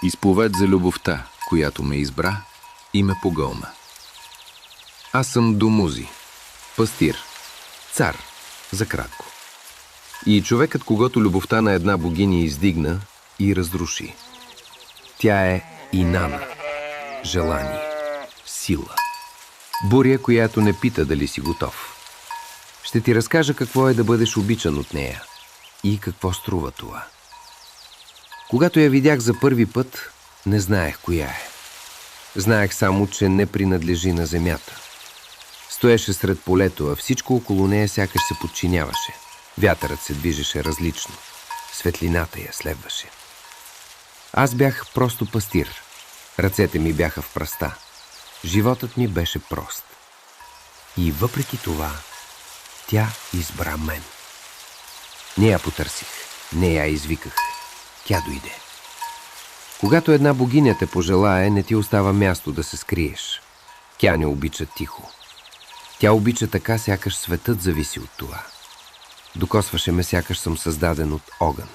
Изповед за любовта, която ме избра и ме погълна. Аз съм Думузи, пастир, цар, за кратко. И човекът, когато любовта на една богиня издигна и разруши. Тя е Инана, желание, сила. Буря, която не пита дали си готов. Ще ти разкажа какво е да бъдеш обичан от нея и какво струва това. Когато я видях за първи път, не знаех коя е. Знаех само, че не принадлежи на земята. Стоеше сред полето, а всичко около нея сякаш се подчиняваше. Вятърът се движеше различно. Светлината я следваше. Аз бях просто пастир. Ръцете ми бяха в пръста. Животът ми беше прост. И въпреки това, тя избра мен. Не я потърсих, не я извиках. Тя дойде. Когато една богиня те пожелае, не ти остава място да се скриеш. Тя не обича тихо. Тя обича така, сякаш светът зависи от това. Докосваше ме, сякаш съм създаден от огън.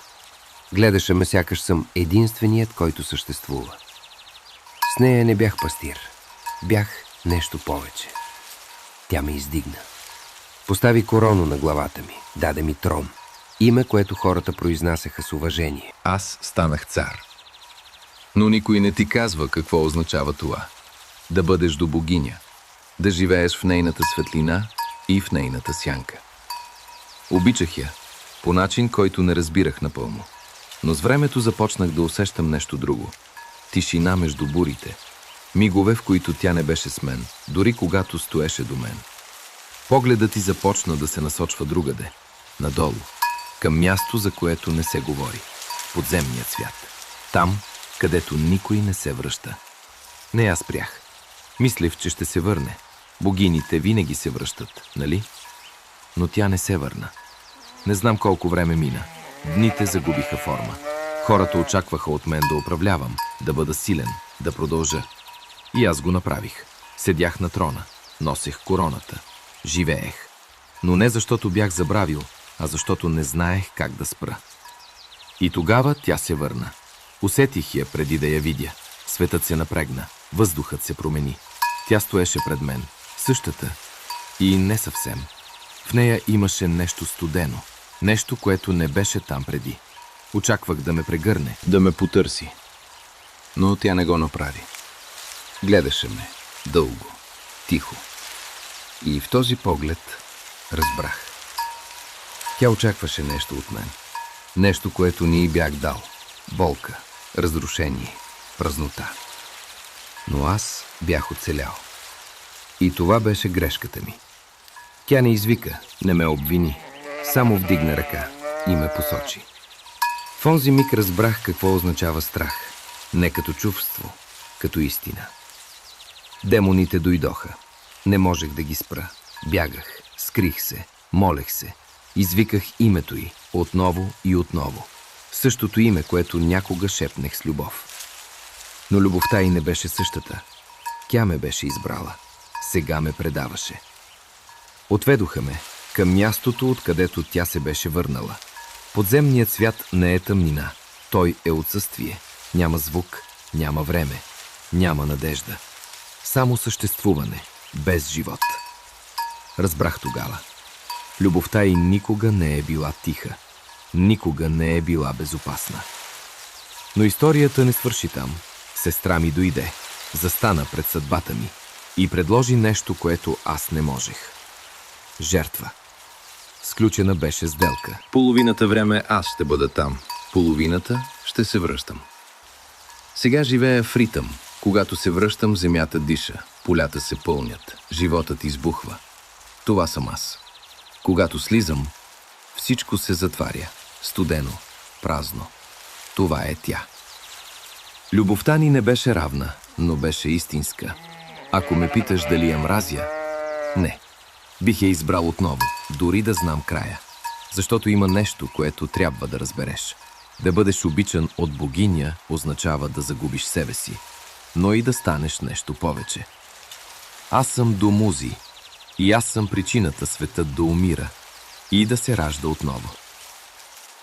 Гледаше ме, сякаш съм единственият, който съществува. С нея не бях пастир. Бях нещо повече. Тя ме издигна. Постави корону на главата ми. Даде ми трон. Име, което хората произнасяха с уважение. Аз станах цар. Но никой не ти казва какво означава това. Да бъдеш до богиня. Да живееш в нейната светлина и в нейната сянка. Обичах я, по начин, който не разбирах напълно. Но с времето започнах да усещам нещо друго. Тишина между бурите. Мигове, в които тя не беше с мен, дори когато стоеше до мен. Погледът ти започна да се насочва другаде, надолу, към място, за което не се говори. Подземният свят. Там, където никой не се връща. Не аз спрях. Мислех, че ще се върне. Богините винаги се връщат, нали? Но тя не се върна. Не знам колко време мина. Дните загубиха форма. Хората очакваха от мен да управлявам, да бъда силен, да продължа. И аз го направих. Седях на трона, носех короната, живеех. Но не защото бях забравил, а защото не знаех как да спра. И тогава тя се върна. Усетих я преди да я видя. Светът се напрегна, въздухът се промени. Тя стоеше пред мен, същата и не съвсем. В нея имаше нещо студено, нещо, което не беше там преди. Очаквах да ме прегърне, да ме потърси. Но тя не го направи. Гледаше ме дълго, тихо. И в този поглед разбрах. Тя очакваше нещо от мен. Нещо, което не й бях дал. Болка, разрушение, празнота. Но аз бях оцелял. И това беше грешката ми. Тя не извика, не ме обвини. Само вдигна ръка и ме посочи. В онзи миг разбрах какво означава страх. Не като чувство, като истина. Демоните дойдоха. Не можех да ги спра. Бягах, скрих се, молех се. Извиках името й отново и отново. Същото име, което някога шепнех с любов. Но любовта й не беше същата. Тя ме беше избрала. Сега ме предаваше. Отведоха ме към мястото, откъдето тя се беше върнала. Подземният свят не е тъмнина. Той е отсъствие. Няма звук, няма време, няма надежда. Само съществуване, без живот. Разбрах тогава. Любовта й никога не е била тиха. Никога не е била безопасна. Но историята не свърши там. Сестра ми дойде, застана пред съдбата ми и предложи нещо, което аз не можех. Жертва. Сключена беше сделка. Половината време аз ще бъда там. Половината ще се връщам. Сега живея в ритъм. Когато се връщам, земята диша. Полята се пълнят. Животът избухва. Това съм аз. Когато слизам, всичко се затваря. Студено, празно. Това е тя. Любовта ни не беше равна, но беше истинска. Ако ме питаш дали я мразя, не. Бих я избрал отново, дори да знам края. Защото има нещо, което трябва да разбереш. Да бъдеш обичан от богиня означава да загубиш себе си, но и да станеш нещо повече. Аз съм Думузи и аз съм причината светът да умира и да се ражда отново.